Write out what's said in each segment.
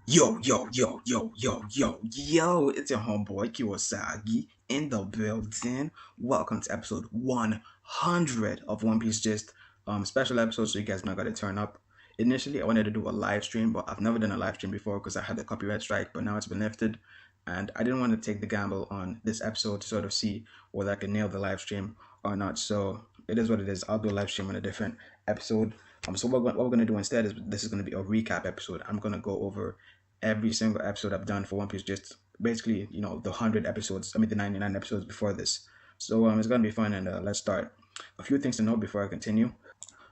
Yo, it's your homeboy Kiwasagi in the building. Welcome to episode 100 of One Piece Gist. Special episode, so you guys not gotta turn up. Initially, I wanted to do a live stream, but I've never done a live stream before because I had the copyright strike, but now it's been lifted. And I didn't want to take the gamble on this episode to sort of see whether I can nail the live stream or not. So it is what it is. I'll do a live stream on a different episode. So what we're gonna do instead is this is gonna be a recap episode. I'm gonna go over every single episode I've done for One Piece, just basically, the 100 episodes, I mean the 99 episodes before this. So it's gonna be fun, and let's start. A few things to note before I continue.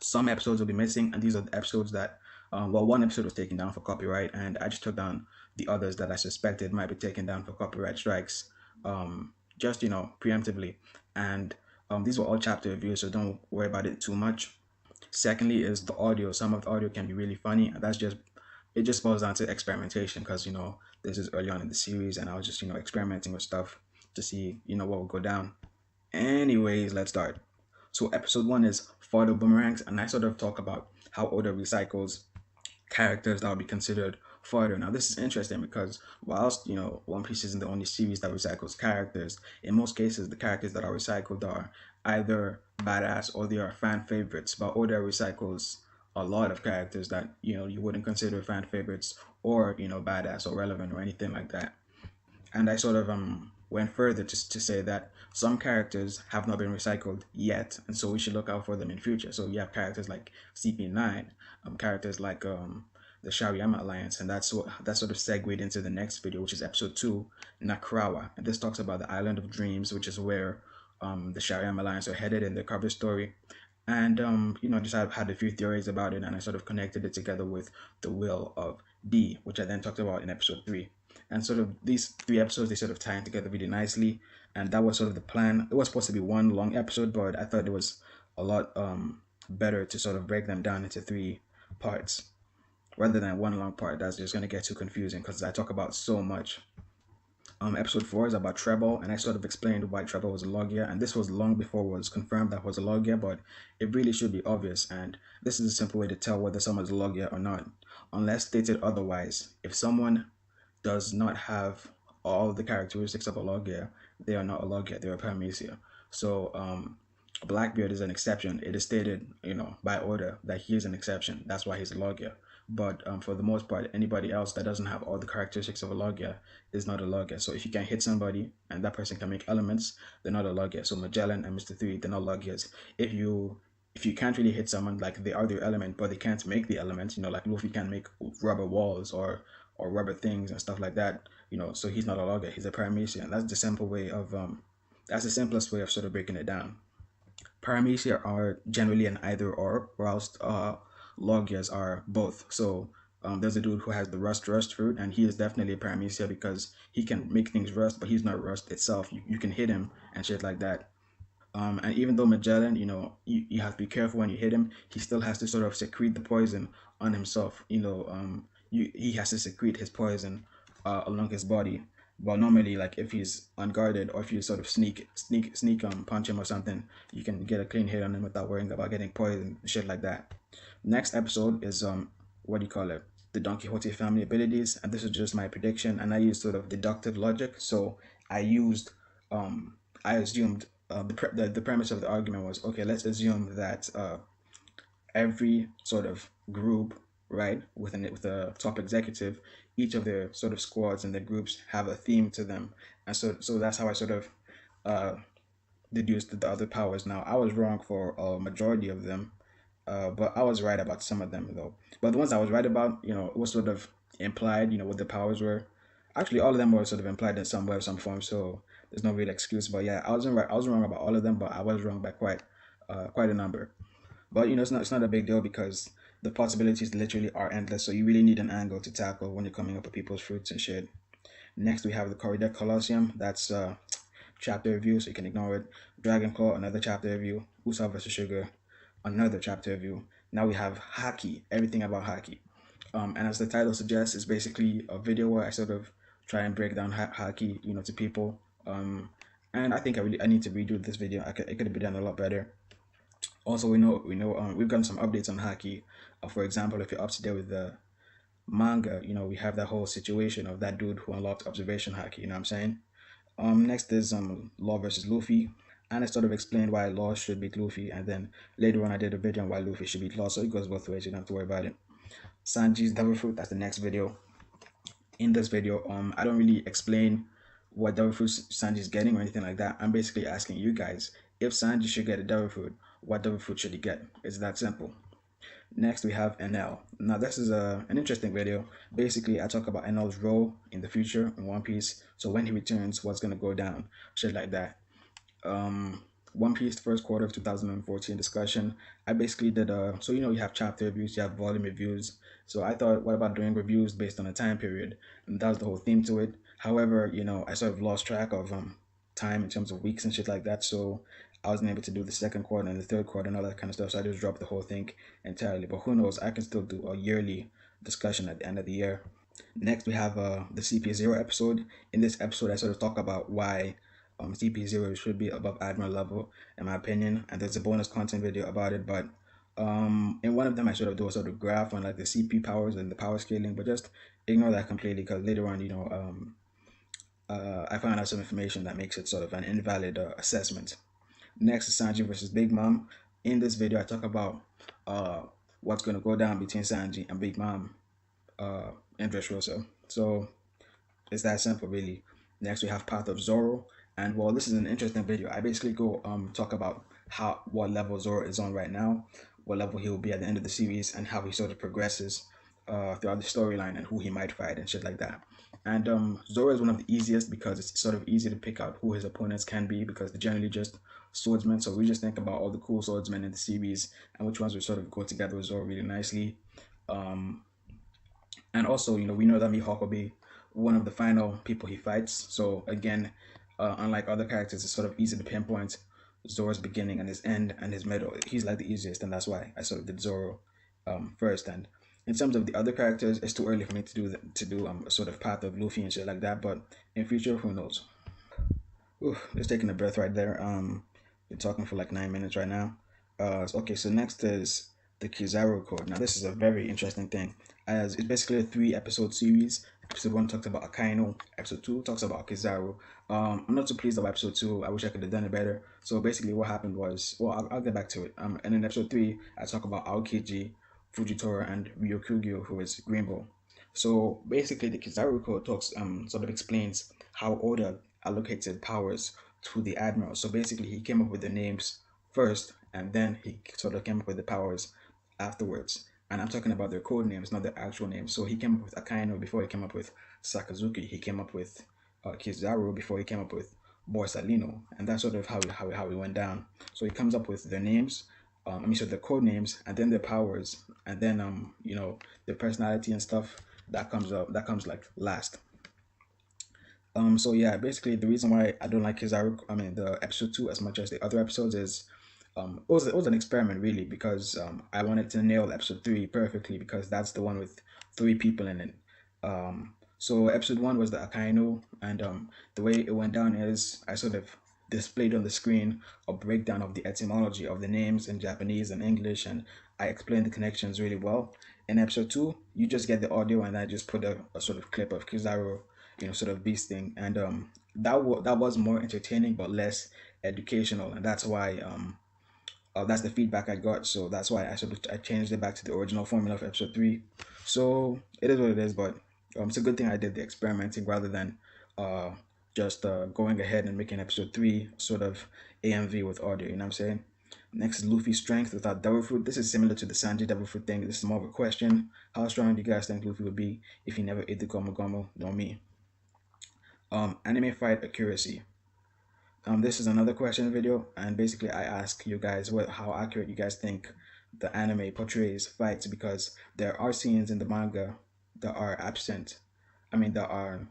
Some episodes will be missing, and these are the episodes that, one episode was taken down for copyright, and I just took down the others that I suspected might be taken down for copyright strikes, just preemptively. And these were all chapter reviews, so don't worry about it too much. Secondly, is the audio. Some of the audio can be really funny, and that's just it just boils down to experimentation because this is early on in the series, and I was just experimenting with stuff to see what will go down. Anyways, let's start. So episode one is photo boomerangs, and I sort of talk about how Oda recycles characters that would be considered fodder. Now this is interesting because whilst One Piece isn't the only series that recycles characters, in most cases the characters that are recycled are either badass or they are fan favorites. But Oda recycles a lot of characters that you wouldn't consider fan favorites or badass or relevant or anything like that. And I sort of went further to say that some characters have not been recycled yet, and so we should look out for them in future. So you have characters like CP9, characters like the Shariyama Alliance, and that sort of segued into the next video, which is episode 2, Nakrawa. And this talks about the Island of Dreams, which is where the Shariyama Alliance are headed in the cover story. And just had a few theories about it, and I sort of connected it together with the will of D, which I then talked about in episode 3. And sort of these 3 episodes, they sort of tie in together really nicely, and that was sort of the plan. It was supposed to be one long episode, but I thought it was a lot better to sort of break them down into 3 parts rather than one long part. That's just going to get too confusing because I talk about so much. Episode 4 is about Treble, and I sort of explained why Treble was a Logia, and this was long before it was confirmed that was a Logia, but it really should be obvious, and this is a simple way to tell whether someone's a Logia or not. Unless stated otherwise, if someone does not have all the characteristics of a Logia, they are not a Logia, they're a Paramecia. So Blackbeard is an exception. It is stated, by order that he is an exception. That's why he's a Logia. But for the most part, anybody else that doesn't have all the characteristics of a Logia is not a Logia. So if you can hit somebody and that person can make elements, they're not a Logia. So Magellan and Mr. 3, they're not Logias. If you can't really hit someone, like they are their element, but they can't make the element, like Luffy can make rubber walls or rubber things and stuff like that, so he's not a Logia, he's a Paramecia. And that's the simple way of that's the simplest way of sort of breaking it down. Paramecia are generally an either or, whilst Logias are both. So there's a dude who has the rust fruit, and he is definitely a Paramecia because he can make things rust, but he's not rust itself. You can hit him and shit like that. And even though Magellan, you have to be careful when you hit him, he still has to sort of secrete the poison on himself. He has to secrete his poison along his body. But normally, like if he's unguarded or if you sort of sneak punch him or something, you can get a clean hit on him without worrying about getting poisoned, shit like that. Next episode is what do you call it? The Don Quixote family abilities, and this is just my prediction, and I used sort of deductive logic. So I assumed the premise of the argument was, okay, let's assume that every sort of group, right, with a top executive, each of their sort of squads and their groups have a theme to them, and so that's how I sort of uh, deduced the other powers. Now I was wrong for a majority of them, but I was right about some of them though. But the ones I was right about, it was sort of implied, what the powers were. Actually, all of them were sort of implied in some way or some form, so there's no real excuse. But yeah, I wasn't right. I was wrong about all of them, but I was wrong by quite a number. But it's not a big deal because the possibilities literally are endless. So you really need an angle to tackle when you're coming up with people's fruits and shit. Next, we have the Corridor Colosseum. That's chapter review, so you can ignore it. Dragon Claw, another chapter review. Usopp versus Sugar, another chapter review. Now we have Haki, everything about Haki. And as the title suggests, it's basically a video where I sort of try and break down Haki, to people. And I think I need to redo this video. It could have been done a lot better. Also, we've gotten some updates on Haki. For example, if you're up to date with the manga, we have that whole situation of that dude who unlocked observation haki, you know what I'm saying? Next is Law versus Luffy. And I sort of explained why Law should beat Luffy, and then later on I did a video on why Luffy should beat Law, so it goes both ways, you don't have to worry about it. Sanji's Devil Fruit, that's the next video. In this video, I don't really explain what Devil Fruit Sanji's getting or anything like that. I'm basically asking you guys, if Sanji should get a Devil Fruit, what Devil Fruit should he get? It's that simple. Next, we have NL. Now, this is an interesting video. Basically, I talk about NL's role in the future in One Piece. So when he returns, what's going to go down, shit like that. One Piece first quarter of 2014 discussion. I basically did so you have chapter reviews, you have volume reviews. So I thought, what about doing reviews based on a time period? And that was the whole theme to it. However, I sort of lost track of time in terms of weeks and shit like that. So I wasn't able to do the second quarter and the third quarter and all that kind of stuff. So I just dropped the whole thing entirely. But who knows? I can still do a yearly discussion at the end of the year. Next, we have the CP0 episode. In this episode, I sort of talk about why CP0 should be above Admiral level, in my opinion. And there's a bonus content video about it. But in one of them, I sort of do a sort of graph on like the CP powers and the power scaling. But just ignore that completely, because later on, I found out some information that makes it sort of an invalid assessment. Next is Sanji versus Big Mom. In this video, I talk about what's going to go down between Sanji and Big Mom in Dressrosa. So it's that simple, really. Next, we have Path of Zoro. And well, this is an interesting video. I basically go talk about what level Zoro is on right now, what level he will be at the end of the series, and how he sort of progresses throughout the storyline and who he might fight and shit like that. And Zoro is one of the easiest because it's sort of easy to pick out who his opponents can be, because they're generally just swordsmen. So we just think about all the cool swordsmen in the series and which ones would sort of go together with Zoro really nicely. And also, we know that Mihawk will be one of the final people he fights. So again, unlike other characters, it's sort of easy to pinpoint Zoro's beginning and his end and his middle. He's like the easiest, and that's why I sort of did Zoro first. And in terms of the other characters, it's too early for me to do a sort of path of Luffy and shit like that. But in future, who knows? Just taking a breath right there. Been talking for like 9 minutes right now. Okay, so next is the Kizaru Code. Now this is a very interesting thing, as it's basically a 3-episode series. Episode 1 talks about Akainu. Episode 2 talks about Kizaru. I'm not too pleased about episode 2. I wish I could have done it better. So basically what happened was, well, I'll get back to it. And in episode 3, I talk about Aokiji, Fujitora, and Ryokugyo, who is Greenbow. So basically the Kizaru Code talks sort of explains how Oda allocated powers to the admiral. So basically he came up with the names first, and then he sort of came up with the powers afterwards. And I'm talking about their code names, not their actual names. So he came up with Akainu before he came up with Sakazuki. He came up with Kizaru before he came up with Borsalino. And that's sort of how it went down. So he comes up with their names, their code names, and then their powers, and then their personality and stuff. That comes like last. So yeah, basically the reason why I don't like the episode 2 as much as the other episodes is it was an experiment really, because I wanted to nail episode 3 perfectly, because that's the one with 3 people in it. So episode 1 was the Akainu, and the way it went down is I sort of displayed on the screen a breakdown of the etymology of the names in Japanese and English, and I explained the connections really well. In episode 2, you just get the audio, and I just put a sort of clip of Kizaru, sort of beasting, and that was more entertaining but less educational, and that's why that's the feedback I got. So that's why I changed it back to the original formula of episode 3. So it is what it is, but it's a good thing I did the experimenting rather than just going ahead and making episode 3 sort of AMV with audio, you know what I'm saying? Next is Luffy's strength without Devil Fruit. This is similar to the Sanji Devil Fruit thing. This is more of a question. How strong do you guys think Luffy would be if he never ate the Gomu Gomu no Mi? Anime fight accuracy. This is another question video, and basically I ask you guys how accurate you guys think the anime portrays fights, because there are scenes in the manga that are absent. That are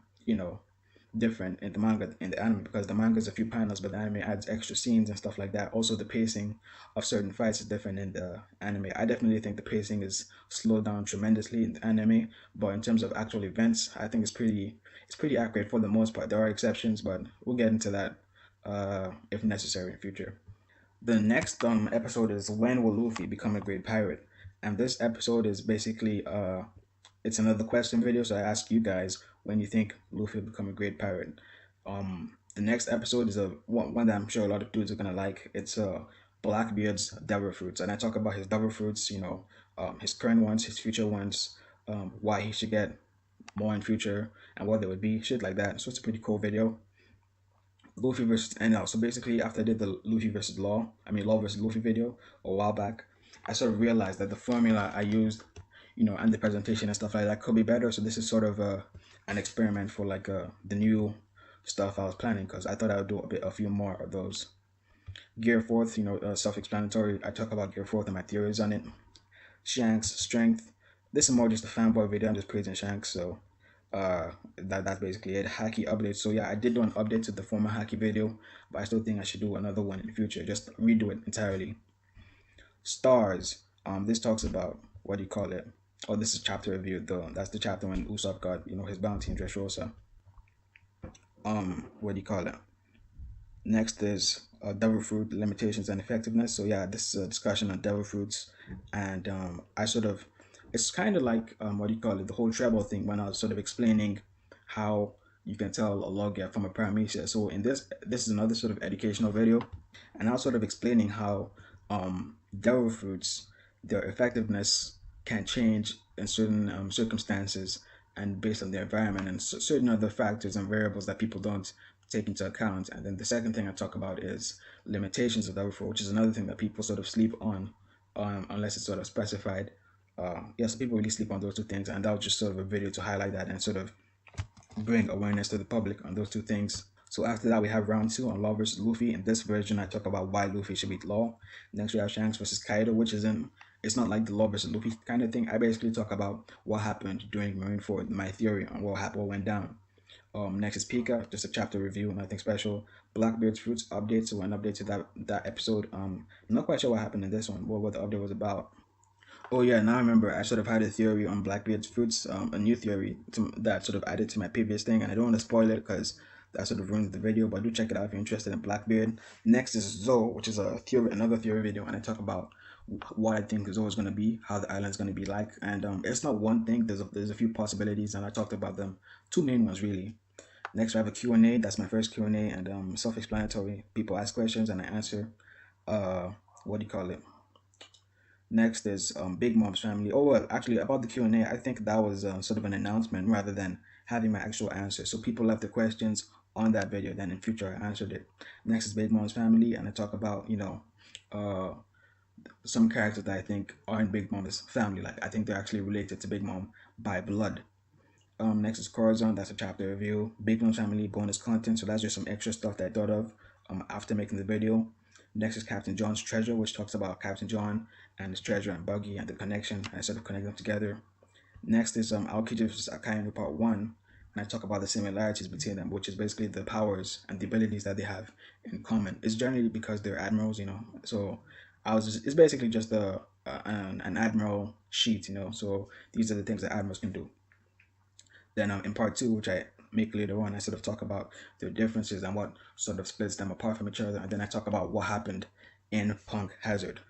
different in the manga in the anime, because the manga is a few panels, but the anime adds extra scenes and stuff like that. Also, the pacing of certain fights is different in the anime. I definitely think the pacing is slowed down tremendously in the anime, but in terms of actual events, I think it's pretty accurate for the most part. There are exceptions, but we'll get into that if necessary in future. The next episode is when will Luffy become a great pirate, and this episode is basically It's another question video, so I ask you guys when you think Luffy will become a great pirate. The next episode is a one that I'm sure a lot of dudes are gonna like. It's Blackbeard's devil fruits, and I talk about his devil fruits. His current ones, his future ones, why he should get more in future, and what they would be, shit like that. So it's a pretty cool video. Luffy versus NL. So basically, after I did the Luffy versus Law versus Luffy video a while back, I sort of realized that the formula I used, and the presentation and stuff like that could be better. So this is sort of an experiment for like the new stuff I was planning, because I thought I would do a few more of those. Gear Fourth, self-explanatory. I talk about Gear Fourth and my theories on it. Shanks strength. This is more just a fanboy video. I'm just praising Shanks. So that's basically it. Haki update. So yeah, I did do an update to the former Haki video, but I still think I should do another one in the future. Just redo it entirely. Stars. This talks about, what do you call it? Oh, this is chapter review though. That's the chapter when Usopp got his bounty in Dressrosa. What do you call it? Next is devil fruit limitations and effectiveness. So yeah, this is a discussion on devil fruits, and I sort of, it's kind of like what do you call it, the whole treble thing, when I was sort of explaining how you can tell a logia from a paramecia. So in this is another sort of educational video, and I was sort of explaining how devil fruits, their effectiveness can change in certain circumstances and based on the environment and certain other factors and variables that people don't take into account. And then the second thing I talk about is limitations of devil fruit, which is another thing that people sort of sleep on, unless it's sort of specified. So people really sleep on those two things, and that was just sort of a video to highlight that and sort of bring awareness to the public on those two things. So after that, we have round 2 on Law versus Luffy. In this version, I talk about why Luffy should beat Law. Next, we have Shanks versus Kaido, which it's not like the Law versus Luffy kind of thing. I basically talk about what happened during Marineford, my theory on what went down. Next is Pika, just a chapter review, nothing special. Blackbeard's fruits update, so an update to that episode. I'm not quite sure what happened in this one, what the update was about. Oh yeah, now I remember. I sort of had a theory on Blackbeard's fruits, a new theory that sort of added to my previous thing, and I don't want to spoil it because that sort of ruins the video. But do check it out if you're interested in Blackbeard. Next is Zoe, which is another theory video, and I talk about what I think Zoe is going to be, how the island's going to be like, and it's not one thing. There's a few possibilities, and I talked about them. Two main ones really. Next, we have a Q&A. That's my first Q&A, and self-explanatory. People ask questions, and I answer. What do you call it? Next is Big Mom's family. Oh, well, actually, about the Q&A, I think that was sort of an announcement rather than having my actual answer. So people left their questions on that video, then in future I answered it. Next is Big Mom's family, and I talk about, some characters that I think are in Big Mom's family. Like, I think they're actually related to Big Mom by blood. Next is Corazon. That's a chapter review. Big Mom's family bonus content. So that's just some extra stuff that I thought of after making the video. Next is Captain John's treasure, which talks about Captain John and his treasure and Buggy and the connection. I sort of connect them together. Next is Aokiji vs. Akainu Part 1, and I talk about the similarities between them, which is basically the powers and the abilities that they have in common. It's generally because they're admirals, So it's basically just an admiral sheet, So these are the things that admirals can do. Then in part 2, which I make later on, I sort of talk about their differences and what sort of splits them apart from each other. And then I talk about what happened in Punk Hazard.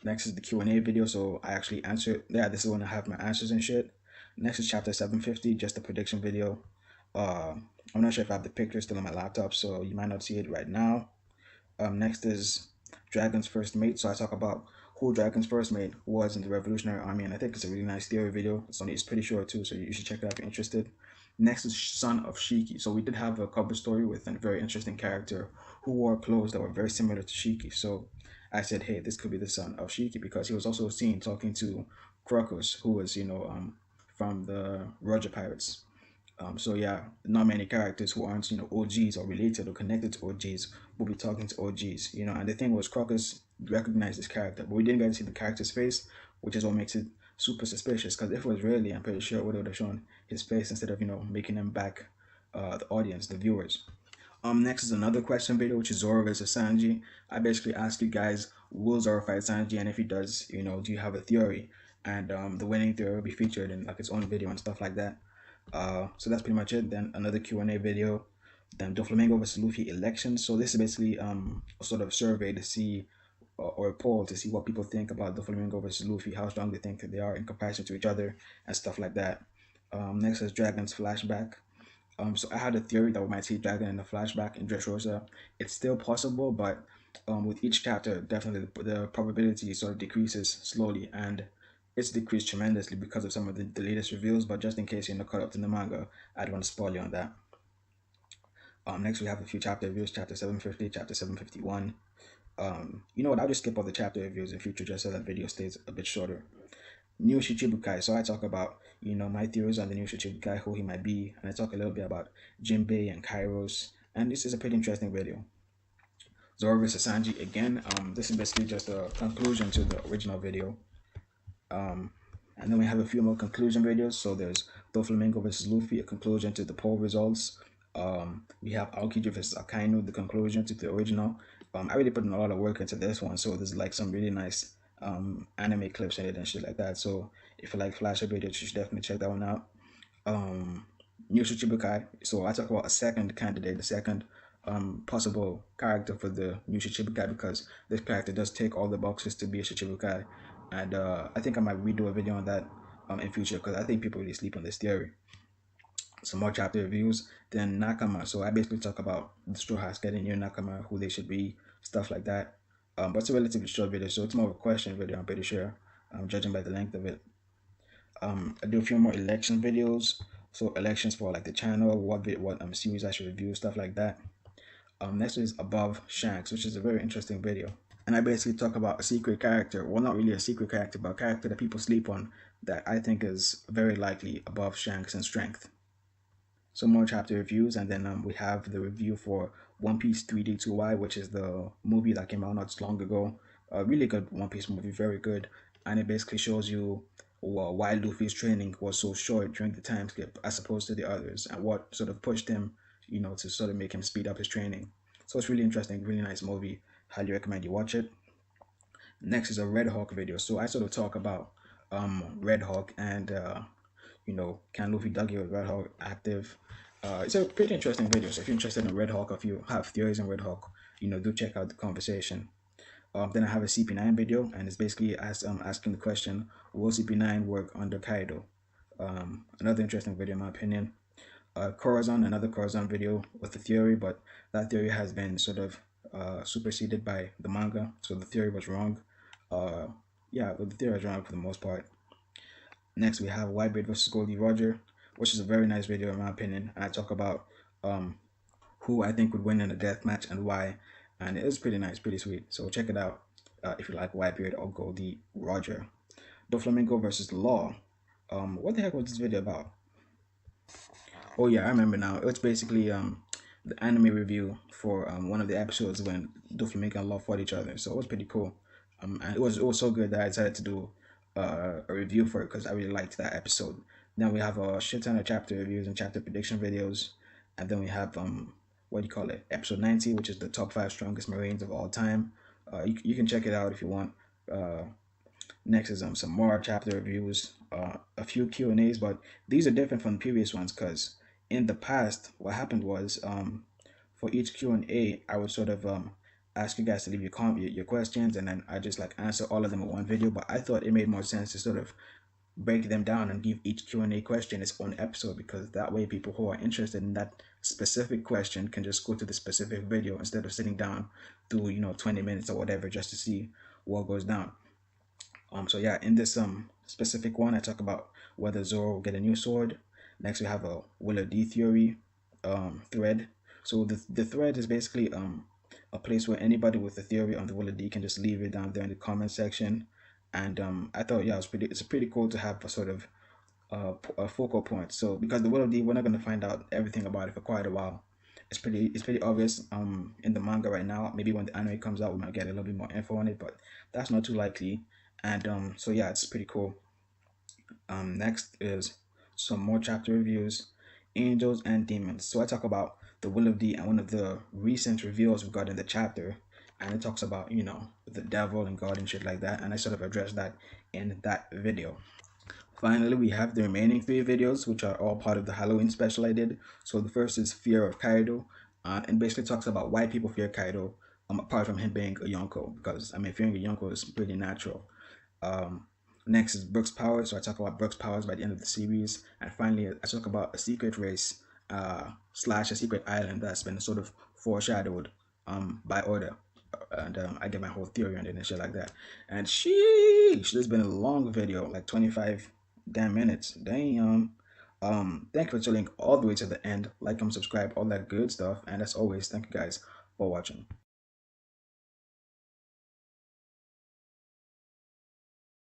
Next is the Q&A video, so I actually answer. Yeah, this is when I have my answers and shit. Next is chapter 750, just a prediction video. I'm not sure if I have the picture still on my laptop, so you might not see it right now. Next is Dragon's First Mate, so I talk about who Dragon's First Mate was in the Revolutionary Army, and I think it's a really nice theory video. It's pretty short too, so you should check it out if you're interested. Next is Son of Shiki. So we did have a cover story with a very interesting character who wore clothes that were very similar to Shiki. So I said, hey, this could be the son of Shiki, because he was also seen talking to Crocus, who was, from the Roger Pirates. So yeah, not many characters who aren't, OGs or related or connected to OGs will be talking to OGs, And the thing was, Crocus recognized this character, but we didn't get to see the character's face, which is what makes it super suspicious. Because if it was really, I'm pretty sure it would have shown his face instead of, making him back the audience, the viewers. Next is another question video, which is Zoro versus Sanji. I basically ask you guys, will Zoro fight Sanji, and if he does, do you have a theory? And the winning theory will be featured in like its own video and stuff like that. So that's pretty much it. Then another Q&A video. Then Doflamingo versus Luffy election. So this is basically a sort of survey to see, or a poll to see what people think about Doflamingo versus Luffy, how strong they think they are in comparison to each other and stuff like that. Next is Dragon's flashback. So I had a theory that we might see Dragon in the flashback in Dressrosa. It's still possible, but with each chapter, definitely the probability sort of decreases slowly, and it's decreased tremendously because of some of the latest reveals. But just in case you're not caught up to the manga, I don't want to spoil you on that. Next we have a few chapter reviews: chapter 750, chapter 751. You know what? I'll just skip all the chapter reviews in future just so that video stays a bit shorter. New Shichibukai. So I talk about, my theories on the new Shichibukai, who he might be, and I talk a little bit about Jinbei and Kairos. And this is a pretty interesting video. Zoro vs Sanji again. This is basically just a conclusion to the original video. And then we have a few more conclusion videos. So there's Doflamingo versus Luffy, a conclusion to the poll results. We have Aokiji versus Akainu, the conclusion to the original. I really put in a lot of work into this one, so there's like some really nice anime clips in it and shit like that. So if you like flasher videos, you should definitely check that one out. New Shichibukai. So I talk about a second candidate, the second possible character for the new Shichibukai, because this character does take all the boxes to be a Shichibukai, and I think I might redo a video on that in future, because I think people really sleep on this theory. Some more chapter reviews, then Nakama. So I basically talk about the Straw Hats getting new Nakama, who they should be, stuff like that. But it's a relatively short video, so it's more of a question video, I'm pretty sure, judging by the length of it. I do a few more election videos, so elections for like the channel, what series I should review, stuff like that. Next is Above Shanks, which is a very interesting video, and I basically talk about a secret character. Well, not really a secret character, but a character that people sleep on that I think is very likely above Shanks in strength. Some more chapter reviews, and then we have the review for One Piece 3D2Y, which is the movie that came out not so long ago. A really good One Piece movie, very good, and it basically shows you why Luffy's training was so short during the time skip as opposed to the others, and what sort of pushed him, to sort of make him speed up his training. So it's really interesting, really nice movie. Highly recommend you watch it. Next is a Red Hawk video. So I sort of talk about Red Hawk and can Luffy duggy with Red Hawk active? It's a pretty interesting video. So if you're interested in Red Hawk, or if you have theories on Red Hawk, do check out the conversation. Then I have a CP9 video, and it's basically asking the question, will CP9 work under Kaido? Another interesting video in my opinion. Corazon, another Corazon video with a theory, but that theory has been sort of superseded by the manga, so the theory was wrong. Yeah, but the theory was wrong for the most part. Next, we have Whitebeard versus Goldie Roger, which is a very nice video in my opinion. And I talk about who I think would win in a death match and why. And it was pretty nice, pretty sweet. So check it out if you like Whitebeard or Goldie Roger. Doflamingo versus Law. What the heck was this video about? Oh yeah, I remember now. It was basically the anime review for one of the episodes when Doflamingo and Law fought each other. So it was pretty cool. And it was so good that I decided to do a review for it because I really liked that episode. Then we have a shit ton of chapter reviews and chapter prediction videos, and then we have episode 90, which is the top 5 strongest Marines of all time. You can check it out if you want. Next is some more chapter reviews, a few Q&As, but these are different from the previous ones because in the past what happened was for each Q&A I would sort of ask you guys to leave your questions, and then I just like answer all of them in one video. But I thought it made more sense to sort of break them down and give each Q&A question its own episode, because that way people who are interested in that specific question can just go to the specific video instead of sitting down through 20 minutes or whatever just to see what goes down. So yeah, in this specific one I talk about whether Zoro will get a new sword. Next we have a Willow D theory thread. So the thread is basically a place where anybody with a theory on the Willow D can just leave it down there in the comment section. And I thought, yeah, it's pretty cool to have a sort of a focal point. So because the Willow D, we're not going to find out everything about it for quite a while. It's pretty obvious in the manga right now. Maybe when the anime comes out, we might get a little bit more info on it, but that's not too likely. And so yeah, it's pretty cool. Next is some more chapter reviews, Angels and Demons. So I talk about the Willow D and one of the recent reveals we got in the chapter, and it talks about the devil and God and shit like that, and I sort of addressed that in that video. Finally, we have the remaining 3 videos, which are all part of the Halloween special I did. So the first is Fear of Kaido, and basically talks about why people fear Kaido, apart from him being a Yonko, because I mean fearing a Yonko is pretty natural. Next is Brooks' powers. So I talk about Brooks' powers by the end of the series. And finally, I talk about a secret race slash a secret island that's been sort of foreshadowed by Order. And I get my whole theory on it and shit like that. And sheesh, this has been a long video, like 25 damn minutes. Damn. Thank you for chilling all the way to the end. Like, subscribe, all that good stuff. And as always, thank you guys for watching.